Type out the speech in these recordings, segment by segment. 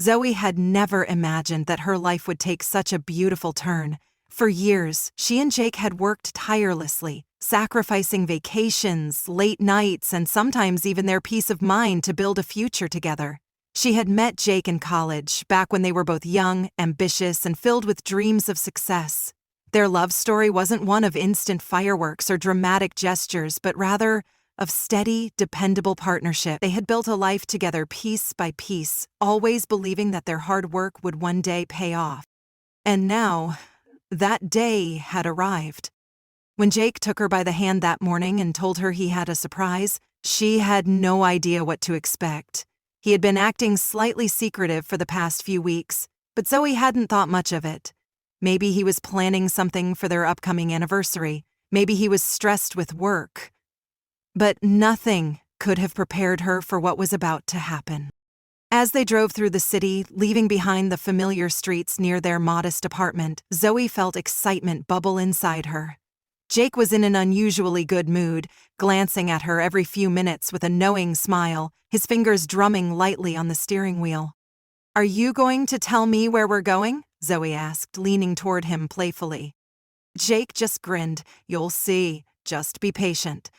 Zoe had never imagined that her life would take such a beautiful turn. For years, she and Jake had worked tirelessly, sacrificing vacations, late nights, and sometimes even their peace of mind to build a future together. She had met Jake in college, back when they were both young, ambitious, and filled with dreams of success. Their love story wasn't one of instant fireworks or dramatic gestures, but rather of steady, dependable partnership. They had built a life together piece by piece, always believing that their hard work would one day pay off. And now, that day had arrived. When Jake took her by the hand that morning and told her he had a surprise, she had no idea what to expect. He had been acting slightly secretive for the past few weeks, but Zoe hadn't thought much of it. Maybe he was planning something for their upcoming anniversary. Maybe he was stressed with work. But nothing could have prepared her for what was about to happen. As they drove through the city, leaving behind the familiar streets near their modest apartment, Zoe felt excitement bubble inside her. Jake was in an unusually good mood, glancing at her every few minutes with a knowing smile, his fingers drumming lightly on the steering wheel. "Are you going to tell me where we're going?" Zoe asked, leaning toward him playfully. Jake just grinned. "You'll see. Just be patient."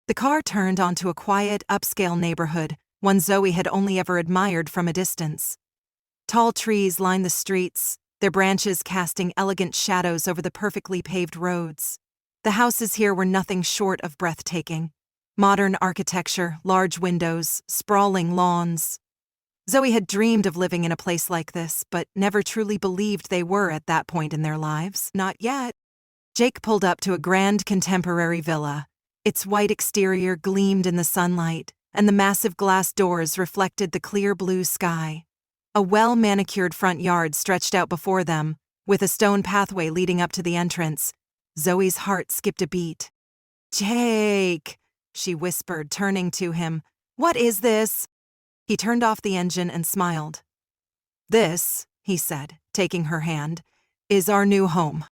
The car turned onto a quiet, upscale neighborhood, one Zoe had only ever admired from a distance. Tall trees lined the streets, their branches casting elegant shadows over the perfectly paved roads. The houses here were nothing short of breathtaking. Modern architecture, large windows, sprawling lawns. Zoe had dreamed of living in a place like this, but never truly believed they were at that point in their lives. Not yet. Jake pulled up to a grand contemporary villa. Its white exterior gleamed in the sunlight, and the massive glass doors reflected the clear blue sky. A well-manicured front yard stretched out before them, with a stone pathway leading up to the entrance. Zoe's heart skipped a beat. "Jake," she whispered, turning to him. "What is this?" He turned off the engine and smiled. "This," he said, taking her hand, "is our new home."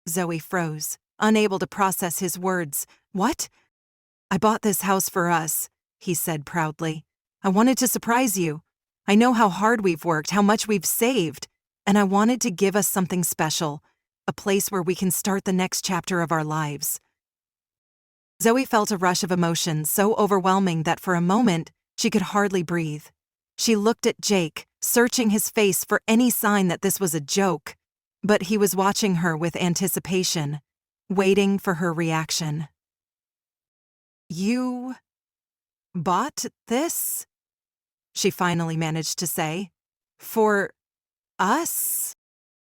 Zoe froze, unable to process his words. "What?" "I bought this house for us," he said proudly. "I wanted to surprise you. I know how hard we've worked, how much we've saved, and I wanted to give us something special, a place where we can start the next chapter of our lives." Zoe felt a rush of emotion so overwhelming that for a moment, she could hardly breathe. She looked at Jake, searching his face for any sign that this was a joke, but he was watching her with anticipation, waiting for her reaction. "You bought this?" she finally managed to say. "For us?"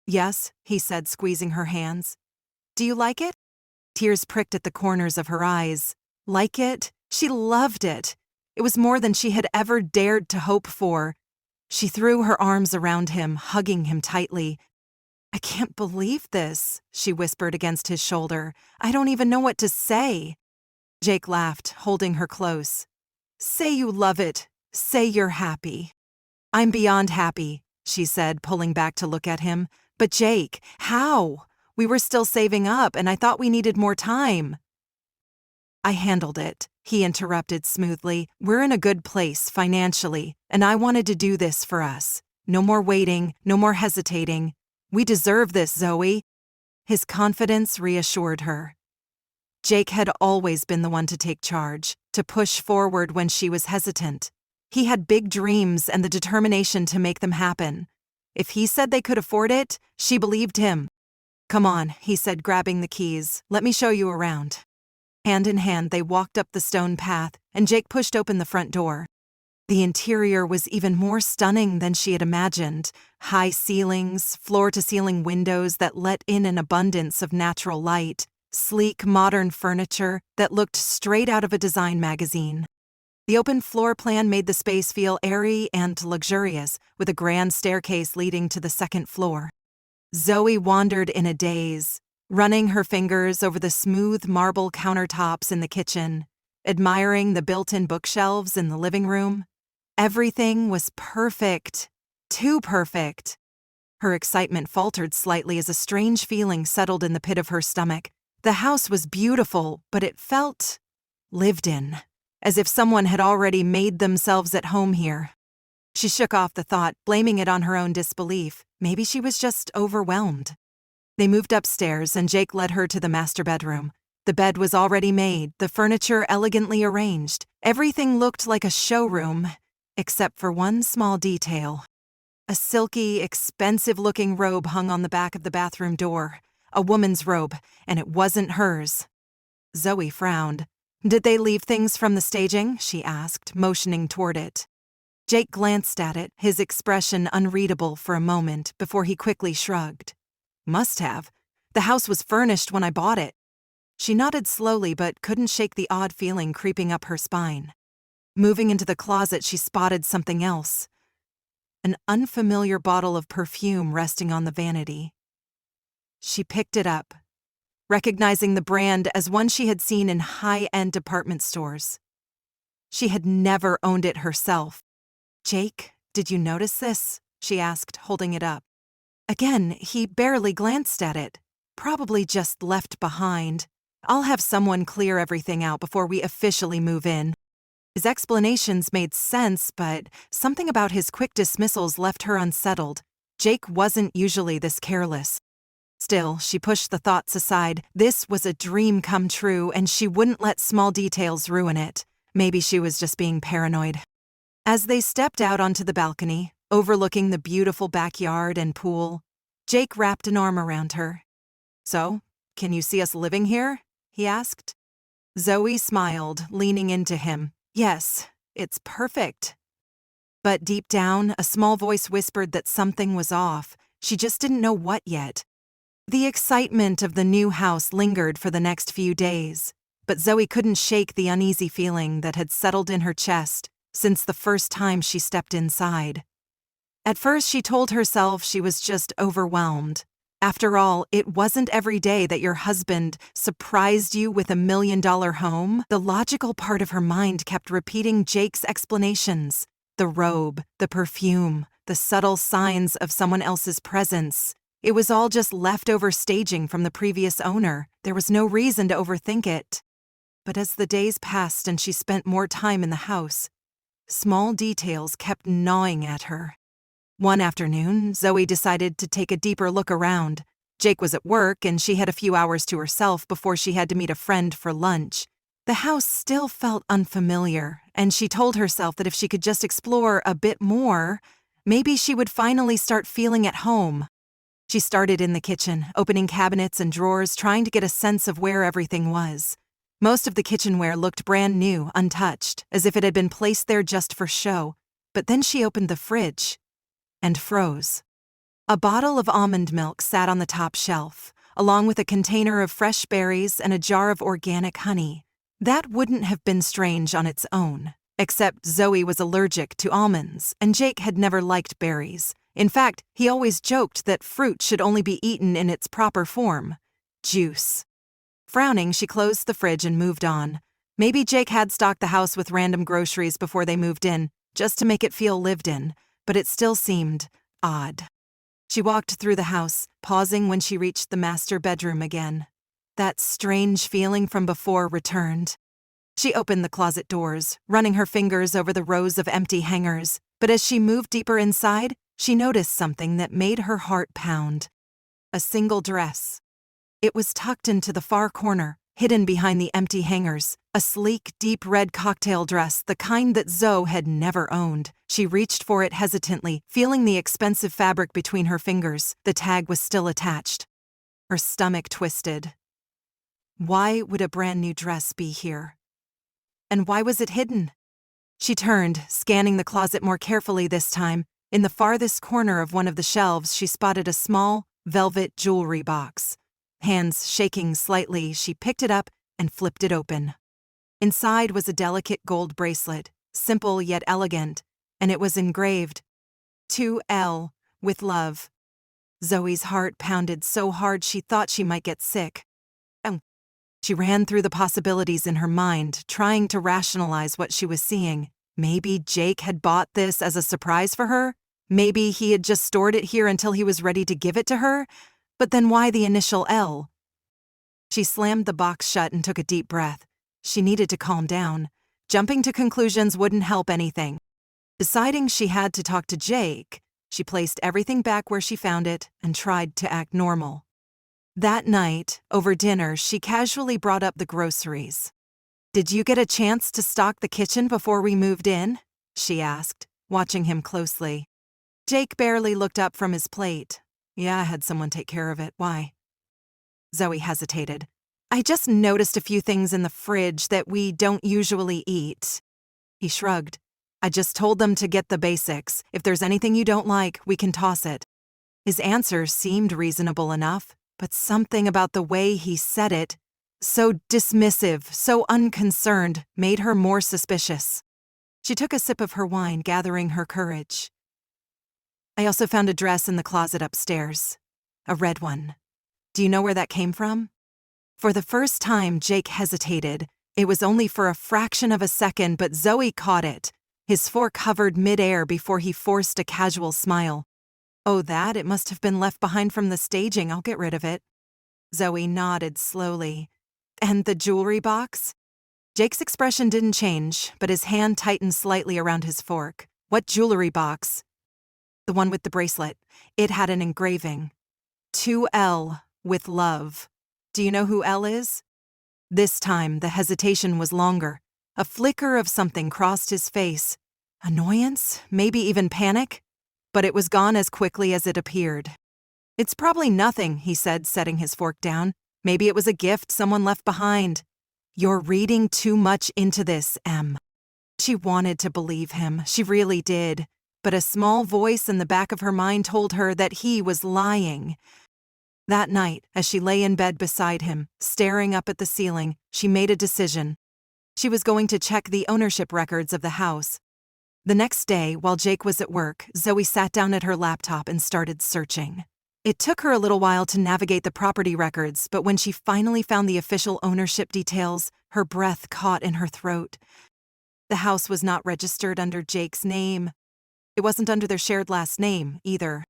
"Yes," he said, squeezing her hands. "Do you like it?" Tears pricked at the corners of her eyes. Like it? She loved it. It was more than she had ever dared to hope for. She threw her arms around him, hugging him tightly. "I can't believe this," she whispered against his shoulder. "I don't even know what to say." Jake laughed, holding her close. "Say you love it. Say you're happy." "I'm beyond happy," she said, pulling back to look at him. "But Jake, how? We were still saving up, and I thought we needed more time." "I handled it," he interrupted smoothly. "We're in a good place financially, and I wanted to do this for us. No more waiting, no more hesitating. We deserve this, Zoe." His confidence reassured her. Jake had always been the one to take charge, to push forward when she was hesitant. He had big dreams and the determination to make them happen. If he said they could afford it, she believed him. "Come on," he said, grabbing the keys. "Let me show you around." Hand in hand, they walked up the stone path, and Jake pushed open the front door. The interior was even more stunning than she had imagined. High ceilings, floor-to-ceiling windows that let in an abundance of natural light, sleek, modern furniture that looked straight out of a design magazine. The open floor plan made the space feel airy and luxurious, with a grand staircase leading to the second floor. Zoe wandered in a daze, running her fingers over the smooth marble countertops in the kitchen, admiring the built-in bookshelves in the living room. Everything was perfect. Too perfect. Her excitement faltered slightly as a strange feeling settled in the pit of her stomach. The house was beautiful, but it felt lived in, as if someone had already made themselves at home here. She shook off the thought, blaming it on her own disbelief. Maybe she was just overwhelmed. They moved upstairs and Jake led her to the master bedroom. The bed was already made, the furniture elegantly arranged. Everything looked like a showroom, except for one small detail. A silky, expensive-looking robe hung on the back of the bathroom door. A woman's robe, and it wasn't hers. Zoe frowned. "Did they leave things from the staging?" she asked, motioning toward it. Jake glanced at it, his expression unreadable for a moment before he quickly shrugged. "Must have. The house was furnished when I bought it." She nodded slowly but couldn't shake the odd feeling creeping up her spine. Moving into the closet, she spotted something else. An unfamiliar bottle of perfume resting on the vanity. She picked it up, recognizing the brand as one she had seen in high-end department stores. She had never owned it herself. "Jake, did you notice this?" she asked, holding it up. Again, he barely glanced at it. "Probably just left behind. I'll have someone clear everything out before we officially move in." His explanations made sense, but something about his quick dismissals left her unsettled. Jake wasn't usually this careless. Still, she pushed the thoughts aside. This was a dream come true, and she wouldn't let small details ruin it. Maybe she was just being paranoid. As they stepped out onto the balcony, overlooking the beautiful backyard and pool, Jake wrapped an arm around her. "So, can you see us living here?" he asked. Zoe smiled, leaning into him. "Yes, it's perfect." But deep down, a small voice whispered that something was off. She just didn't know what yet. The excitement of the new house lingered for the next few days, but Zoe couldn't shake the uneasy feeling that had settled in her chest since the first time she stepped inside. At first, she told herself she was just overwhelmed. After all, it wasn't every day that your husband surprised you with $1 million home. The logical part of her mind kept repeating Jake's explanations. The robe, the perfume, the subtle signs of someone else's presence. It was all just leftover staging from the previous owner. There was no reason to overthink it. But as the days passed and she spent more time in the house, small details kept gnawing at her. One afternoon, Zoe decided to take a deeper look around. Jake was at work and she had a few hours to herself before she had to meet a friend for lunch. The house still felt unfamiliar, and she told herself that if she could just explore a bit more, maybe she would finally start feeling at home. She started in the kitchen, opening cabinets and drawers, trying to get a sense of where everything was. Most of the kitchenware looked brand new, untouched, as if it had been placed there just for show. But then she opened the fridge and froze. A bottle of almond milk sat on the top shelf, along with a container of fresh berries and a jar of organic honey. That wouldn't have been strange on its own, except Zoe was allergic to almonds, and Jake had never liked berries. In fact, he always joked that fruit should only be eaten in its proper form, juice. Frowning, she closed the fridge and moved on. Maybe Jake had stocked the house with random groceries before they moved in, just to make it feel lived in, but it still seemed odd. She walked through the house, pausing when she reached the master bedroom again. That strange feeling from before returned. She opened the closet doors, running her fingers over the rows of empty hangers, but as she moved deeper inside, she noticed something that made her heart pound. A single dress. It was tucked into the far corner, hidden behind the empty hangers, a sleek, deep red cocktail dress, the kind that Zoe had never owned. She reached for it hesitantly, feeling the expensive fabric between her fingers. The tag was still attached. Her stomach twisted. Why would a brand new dress be here? And why was it hidden? She turned, scanning the closet more carefully this time. In the farthest corner of one of the shelves, she spotted a small, velvet jewelry box. Hands shaking slightly, she picked it up and flipped it open. Inside was a delicate gold bracelet, simple yet elegant, and it was engraved, "To L, with love." Zoe's heart pounded so hard she thought she might get sick. She ran through the possibilities in her mind, trying to rationalize what she was seeing. Maybe Jake had bought this as a surprise for her? Maybe he had just stored it here until he was ready to give it to her? But then why the initial L? She slammed the box shut and took a deep breath. She needed to calm down. Jumping to conclusions wouldn't help anything. Deciding she had to talk to Jake, she placed everything back where she found it and tried to act normal. That night, over dinner, she casually brought up the groceries. "Did you get a chance to stock the kitchen before we moved in?" she asked, watching him closely. Jake barely looked up from his plate. "Yeah, I had someone take care of it. Why?" Zoe hesitated. "I just noticed a few things in the fridge that we don't usually eat." He shrugged. "I just told them to get the basics. If there's anything you don't like, we can toss it." His answer seemed reasonable enough, but something about the way he said it, so dismissive, so unconcerned, made her more suspicious. She took a sip of her wine, gathering her courage. "I also found a dress in the closet upstairs. A red one. Do you know where that came from?" For the first time, Jake hesitated. It was only for a fraction of a second, but Zoe caught it. His fork hovered midair before he forced a casual smile. "Oh, that? It must have been left behind from the staging. I'll get rid of it." Zoe nodded slowly. "And the jewelry box?" Jake's expression didn't change, but his hand tightened slightly around his fork. "What jewelry box?" "The one with the bracelet. It had an engraving. 2L with love. Do you know who L is?" This time, the hesitation was longer. A flicker of something crossed his face. Annoyance? Maybe even panic? But it was gone as quickly as it appeared. "It's probably nothing," he said, setting his fork down. "Maybe it was a gift someone left behind." "You're reading too much into this, Em." She wanted to believe him. She really did. But a small voice in the back of her mind told her that he was lying. That night, as she lay in bed beside him, staring up at the ceiling, she made a decision. She was going to check the ownership records of the house. The next day, while Jake was at work, Zoe sat down at her laptop and started searching. It took her a little while to navigate the property records, but when she finally found the official ownership details, her breath caught in her throat. The house was not registered under Jake's name. It wasn't under their shared last name, either.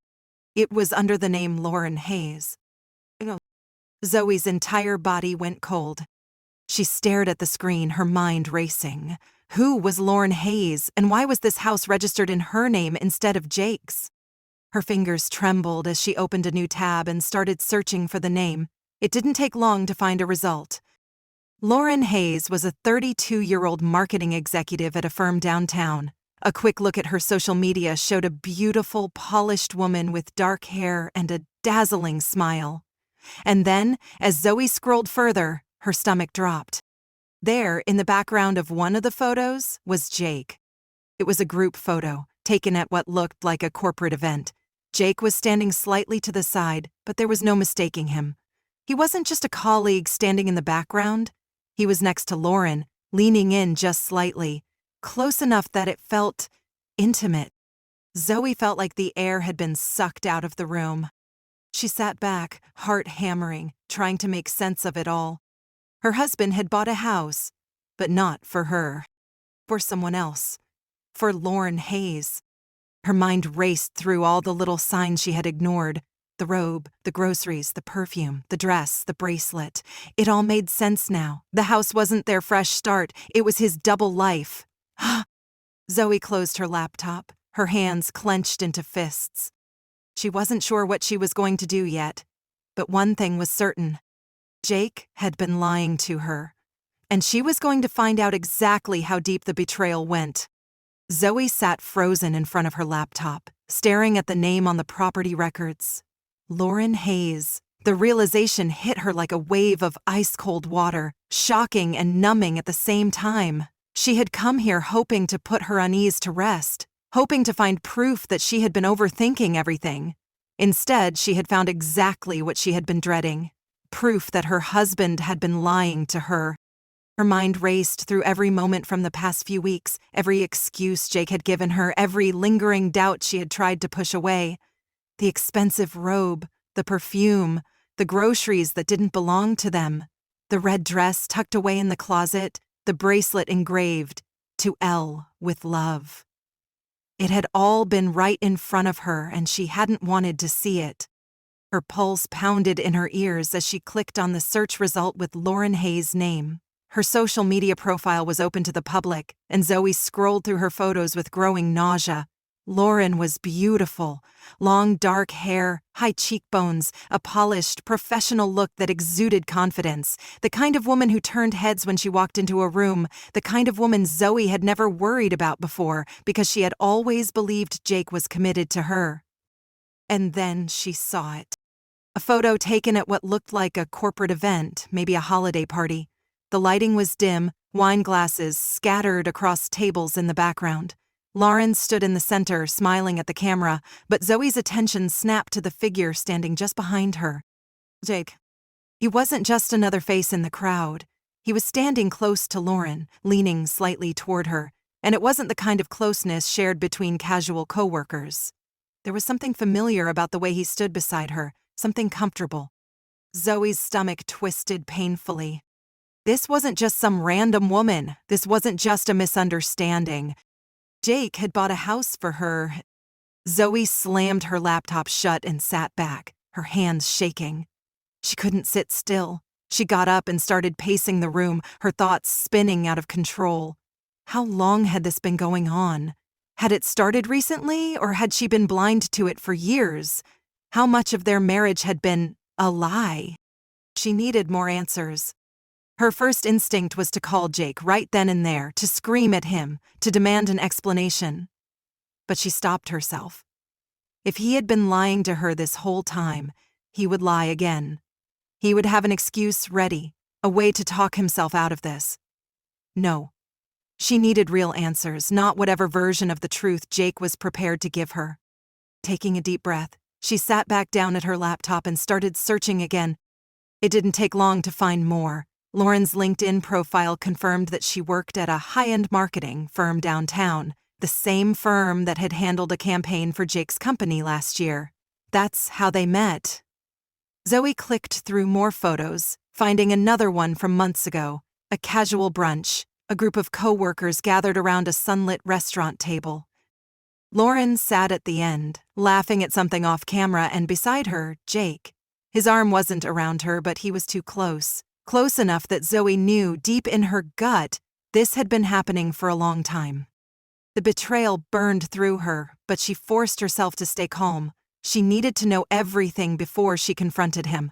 It was under the name Lauren Hayes. Zoe's entire body went cold. She stared at the screen, her mind racing. Who was Lauren Hayes, and why was this house registered in her name instead of Jake's? Her fingers trembled as she opened a new tab and started searching for the name. It didn't take long to find a result. Lauren Hayes was a 32-year-old marketing executive at a firm downtown. A quick look at her social media showed a beautiful, polished woman with dark hair and a dazzling smile. And then, as Zoe scrolled further, her stomach dropped. There, in the background of one of the photos, was Jake. It was a group photo, taken at what looked like a corporate event. Jake was standing slightly to the side, but there was no mistaking him. He wasn't just a colleague standing in the background. He was next to Lauren, leaning in just slightly, close enough that it felt intimate. Zoe felt like the air had been sucked out of the room. She sat back, heart hammering, trying to make sense of it all. Her husband had bought a house, but not for her. For someone else. For Lauren Hayes. Her mind raced through all the little signs she had ignored. The robe, the groceries, the perfume, the dress, the bracelet. It all made sense now. The house wasn't their fresh start. It was his double life. Zoe closed her laptop, her hands clenched into fists. She wasn't sure what she was going to do yet, but one thing was certain. Jake had been lying to her, and she was going to find out exactly how deep the betrayal went. Zoe sat frozen in front of her laptop, staring at the name on the property records. Lauren Hayes. The realization hit her like a wave of ice-cold water, shocking and numbing at the same time. She had come here hoping to put her unease to rest, hoping to find proof that she had been overthinking everything. Instead, she had found exactly what she had been dreading. Proof that her husband had been lying to her. Her mind raced through every moment from the past few weeks, every excuse Jake had given her, every lingering doubt she had tried to push away. The expensive robe, the perfume, the groceries that didn't belong to them, the red dress tucked away in the closet, the bracelet engraved, "To L with love." It had all been right in front of her, and she hadn't wanted to see it. Her pulse pounded in her ears as she clicked on the search result with Lauren Hayes' name. Her social media profile was open to the public, and Zoe scrolled through her photos with growing nausea. Lauren was beautiful. Long, dark hair, high cheekbones, a polished, professional look that exuded confidence. The kind of woman who turned heads when she walked into a room. The kind of woman Zoe had never worried about before because she had always believed Jake was committed to her. And then she saw it. A photo taken at what looked like a corporate event, maybe a holiday party. The lighting was dim, wine glasses scattered across tables in the background. Lauren stood in the center, smiling at the camera, but Zoe's attention snapped to the figure standing just behind her. Jake. He wasn't just another face in the crowd. He was standing close to Lauren, leaning slightly toward her, and it wasn't the kind of closeness shared between casual coworkers. There was something familiar about the way he stood beside her, something comfortable. Zoe's stomach twisted painfully. This wasn't just some random woman. This wasn't just a misunderstanding. Jake had bought a house for her. Zoe slammed her laptop shut and sat back, her hands shaking. She couldn't sit still. She got up and started pacing the room, her thoughts spinning out of control. How long had this been going on? Had it started recently, or had she been blind to it for years? How much of their marriage had been a lie? She needed more answers. Her first instinct was to call Jake right then and there, to scream at him, to demand an explanation. But she stopped herself. If he had been lying to her this whole time, he would lie again. He would have an excuse ready, a way to talk himself out of this. No. She needed real answers, not whatever version of the truth Jake was prepared to give her. Taking a deep breath, she sat back down at her laptop and started searching again. It didn't take long to find more. Lauren's LinkedIn profile confirmed that she worked at a high-end marketing firm downtown, the same firm that had handled a campaign for Jake's company last year. That's how they met. Zoe clicked through more photos, finding another one from months ago, a casual brunch, a group of co-workers gathered around a sunlit restaurant table. Lauren sat at the end, laughing at something off camera, and beside her, Jake. His arm wasn't around her, but he was too close. Close enough that Zoe knew, deep in her gut, this had been happening for a long time. The betrayal burned through her, but she forced herself to stay calm. She needed to know everything before she confronted him.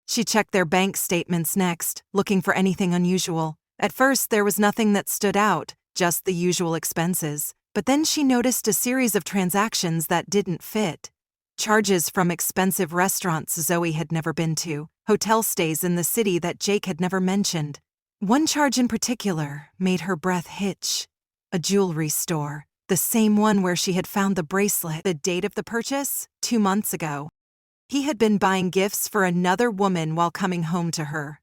She checked their bank statements next, looking for anything unusual. At first, there was nothing that stood out, just the usual expenses. But then she noticed a series of transactions that didn't fit. Charges from expensive restaurants Zoe had never been to, hotel stays in the city that Jake had never mentioned. One charge in particular made her breath hitch. A jewelry store, the same one where she had found the bracelet. The date of the purchase? 2 months ago. He had been buying gifts for another woman while coming home to her.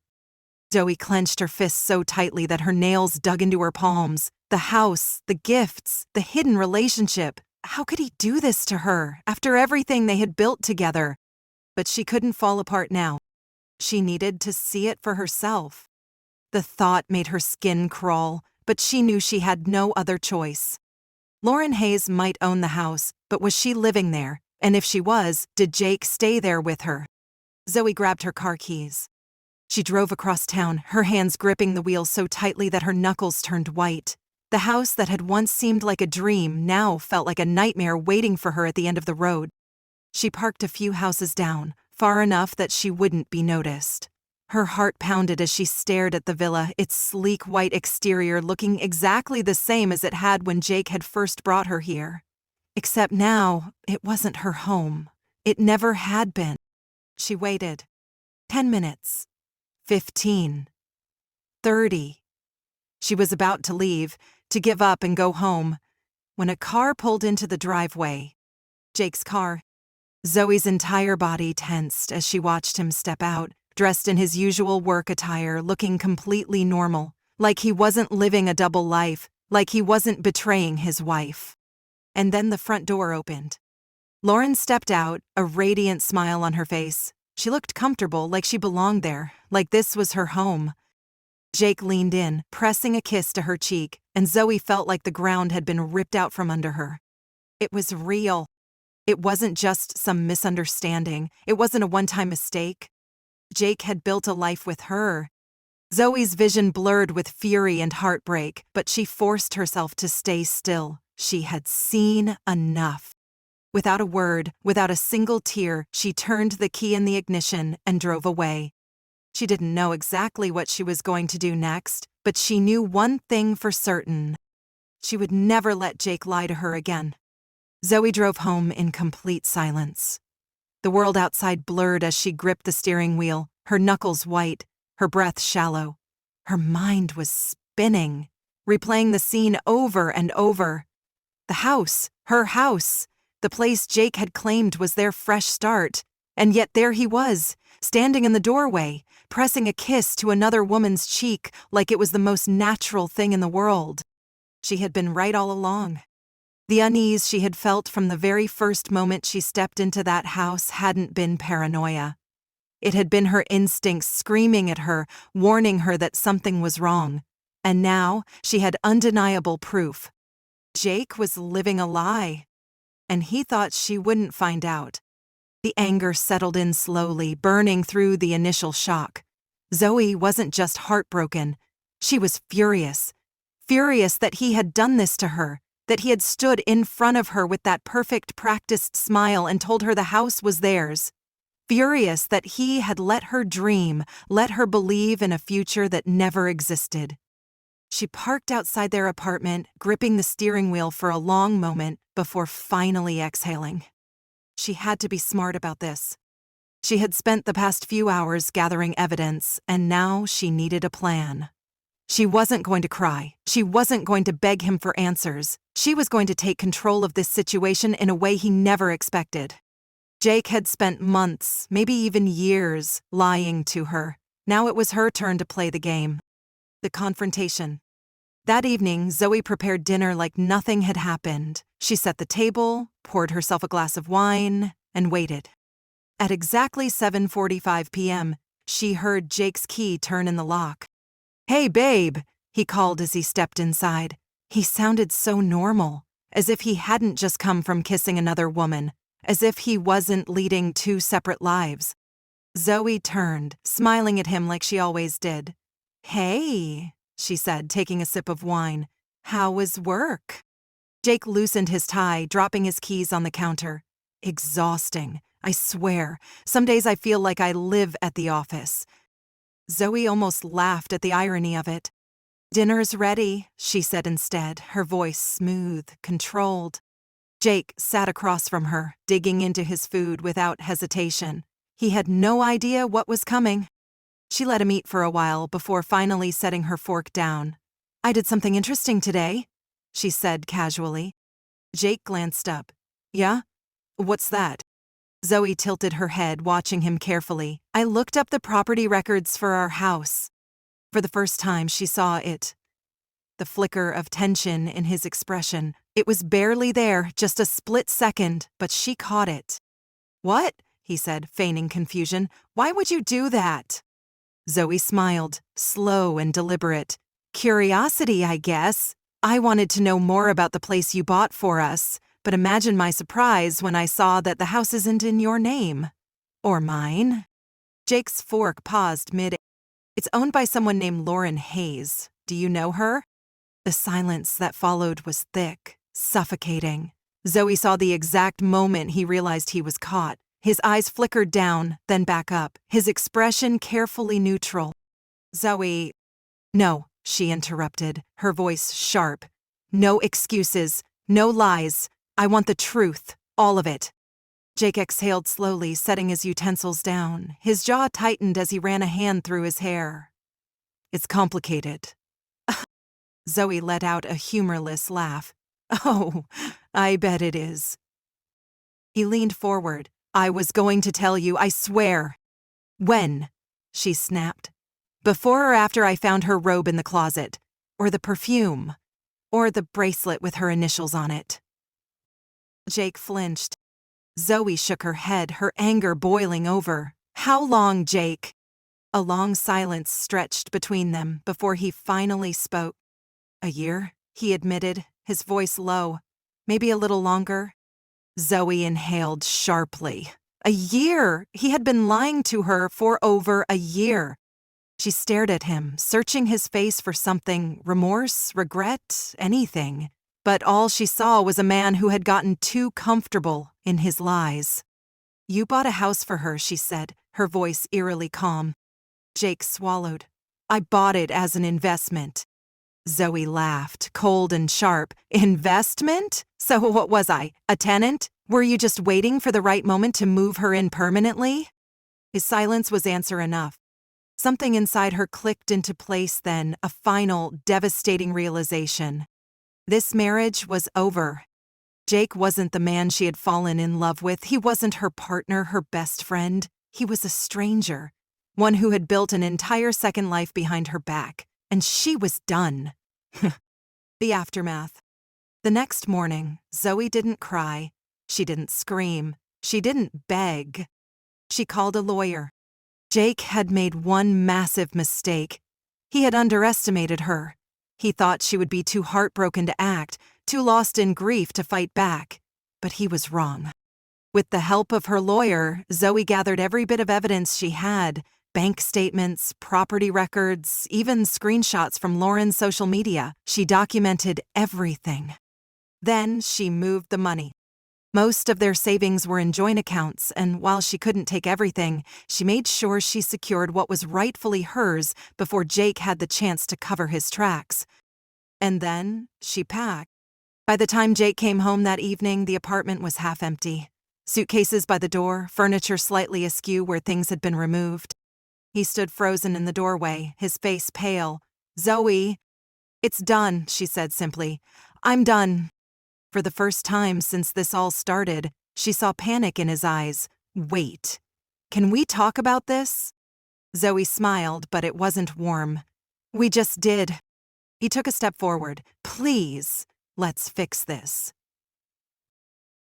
Zoe clenched her fists so tightly that her nails dug into her palms. The house, the gifts, the hidden relationship. How could he do this to her, after everything they had built together? But she couldn't fall apart now. She needed to see it for herself. The thought made her skin crawl, but she knew she had no other choice. Lauren Hayes might own the house, but was she living there? And if she was, did Jake stay there with her? Zoe grabbed her car keys. She drove across town, her hands gripping the wheel so tightly that her knuckles turned white. The house that had once seemed like a dream now felt like a nightmare waiting for her at the end of the road. She parked a few houses down, far enough that she wouldn't be noticed. Her heart pounded as she stared at the villa, its sleek white exterior looking exactly the same as it had when Jake had first brought her here. Except now, it wasn't her home. It never had been. She waited. 10 minutes. 15. 30. She was about to leave, to give up and go home, when a car pulled into the driveway. Jake's car. Zoe's entire body tensed as she watched him step out, dressed in his usual work attire, looking completely normal, like he wasn't living a double life, like he wasn't betraying his wife. And then the front door opened. Lauren stepped out, a radiant smile on her face. She looked comfortable, like she belonged there, like this was her home. Jake leaned in, pressing a kiss to her cheek, and Zoe felt like the ground had been ripped out from under her. It was real. It wasn't just some misunderstanding. It wasn't a one-time mistake. Jake had built a life with her. Zoe's vision blurred with fury and heartbreak, but she forced herself to stay still. She had seen enough. Without a word, without a single tear, she turned the key in the ignition and drove away. She didn't know exactly what she was going to do next, but she knew one thing for certain. She would never let Jake lie to her again. Zoe drove home in complete silence. The world outside blurred as she gripped the steering wheel, her knuckles white, her breath shallow. Her mind was spinning, replaying the scene over and over. The house, her house, the place Jake had claimed was their fresh start, and yet there he was, standing in the doorway, pressing a kiss to another woman's cheek like it was the most natural thing in the world. She had been right all along. The unease she had felt from the very first moment she stepped into that house hadn't been paranoia. It had been her instincts screaming at her, warning her that something was wrong. And now she had undeniable proof. Jake was living a lie, and he thought she wouldn't find out. The anger settled in slowly, burning through the initial shock. Zoe wasn't just heartbroken. She was furious. Furious that he had done this to her, that he had stood in front of her with that perfect practiced smile and told her the house was theirs. Furious that he had let her dream, let her believe in a future that never existed. She parked outside their apartment, gripping the steering wheel for a long moment before finally exhaling. She had to be smart about this. She had spent the past few hours gathering evidence, and now she needed a plan. She wasn't going to cry. She wasn't going to beg him for answers. She was going to take control of this situation in a way he never expected. Jake had spent months, maybe even years, lying to her. Now it was her turn to play the game. The confrontation. That evening, Zoe prepared dinner like nothing had happened. She set the table, poured herself a glass of wine, and waited. At exactly 7:45 p.m., she heard Jake's key turn in the lock. "Hey, babe," he called as he stepped inside. He sounded so normal, as if he hadn't just come from kissing another woman, as if he wasn't leading two separate lives. Zoe turned, smiling at him like she always did. "Hey," she said, taking a sip of wine. "How was work?" Jake loosened his tie, dropping his keys on the counter. "Exhausting, I swear. Some days I feel like I live at the office." Zoe almost laughed at the irony of it. "Dinner's ready," she said instead, her voice smooth, controlled. Jake sat across from her, digging into his food without hesitation. He had no idea what was coming. She let him eat for a while before finally setting her fork down. "I did something interesting today," she said casually. Jake glanced up. "Yeah? What's that?" Zoe tilted her head, watching him carefully. "I looked up the property records for our house." For the first time, she saw it. The flicker of tension in his expression. It was barely there, just a split second, but she caught it. "What?" he said, feigning confusion. "Why would you do that?" Zoe smiled, slow and deliberate. "Curiosity, I guess. I wanted to know more about the place you bought for us, but imagine my surprise when I saw that the house isn't in your name. Or mine." Jake's fork paused mid. "It's owned by someone named Lauren Hayes. Do you know her?" The silence that followed was thick, suffocating. Zoe saw the exact moment he realized he was caught. His eyes flickered down, then back up, his expression carefully neutral. "Zoe..." "No," she interrupted, her voice sharp. "No excuses, no lies. I want the truth, all of it." Jake exhaled slowly, setting his utensils down. His jaw tightened as he ran a hand through his hair. "It's complicated." Zoe let out a humorless laugh. "Oh, I bet it is." He leaned forward. "I was going to tell you, I swear." "When?" she snapped. "Before or after I found her robe in the closet? Or the perfume? Or the bracelet with her initials on it?" Jake flinched. Zoe shook her head, her anger boiling over. "How long, Jake?" A long silence stretched between them before he finally spoke. "A year," he admitted, his voice low. "Maybe a little longer." Zoe inhaled sharply. A year! He had been lying to her for over a year. She stared at him, searching his face for something, remorse, regret, anything. But all she saw was a man who had gotten too comfortable in his lies. "You bought a house for her," she said, her voice eerily calm. Jake swallowed. "I bought it as an investment." Zoe laughed, cold and sharp. "Investment? So what was I, a tenant? Were you just waiting for the right moment to move her in permanently?" His silence was answer enough. Something inside her clicked into place then, a final, devastating realization. This marriage was over. Jake wasn't the man she had fallen in love with. He wasn't her partner, her best friend. He was a stranger, one who had built an entire second life behind her back, and she was done. The aftermath. The next morning, Zoe didn't cry. She didn't scream. She didn't beg. She called a lawyer. Jake had made one massive mistake. He had underestimated her. He thought she would be too heartbroken to act, too lost in grief to fight back. But he was wrong. With the help of her lawyer, Zoe gathered every bit of evidence she had: bank statements, property records, even screenshots from Lauren's social media. She documented everything. Then she moved the money. Most of their savings were in joint accounts, and while she couldn't take everything, she made sure she secured what was rightfully hers before Jake had the chance to cover his tracks. And then she packed. By the time Jake came home that evening, the apartment was half empty. Suitcases by the door, furniture slightly askew where things had been removed. He stood frozen in the doorway, his face pale. "Zoe." "It's done," she said simply. "I'm done." For the first time since this all started, she saw panic in his eyes. "Wait. Can we talk about this?" Zoe smiled, but it wasn't warm. "We just did." He took a step forward. "Please, let's fix this."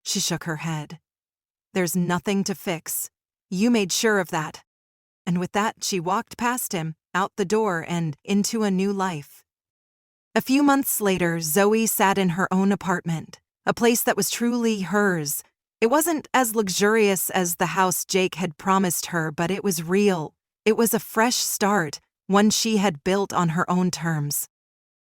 She shook her head. "There's nothing to fix. You made sure of that." And with that, she walked past him, out the door and into a new life. A few months later, Zoe sat in her own apartment, a place that was truly hers. It wasn't as luxurious as the house Jake had promised her, but it was real. It was a fresh start, one she had built on her own terms.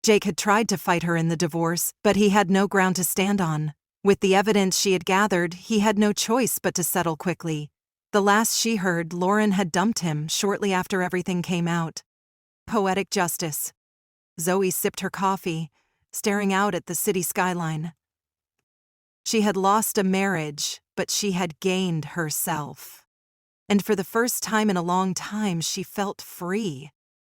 Jake had tried to fight her in the divorce, but he had no ground to stand on. With the evidence she had gathered, he had no choice but to settle quickly. The last she heard, Lauren had dumped him shortly after everything came out. Poetic justice. Zoe sipped her coffee, staring out at the city skyline. She had lost a marriage, but she had gained herself. And for the first time in a long time, she felt free.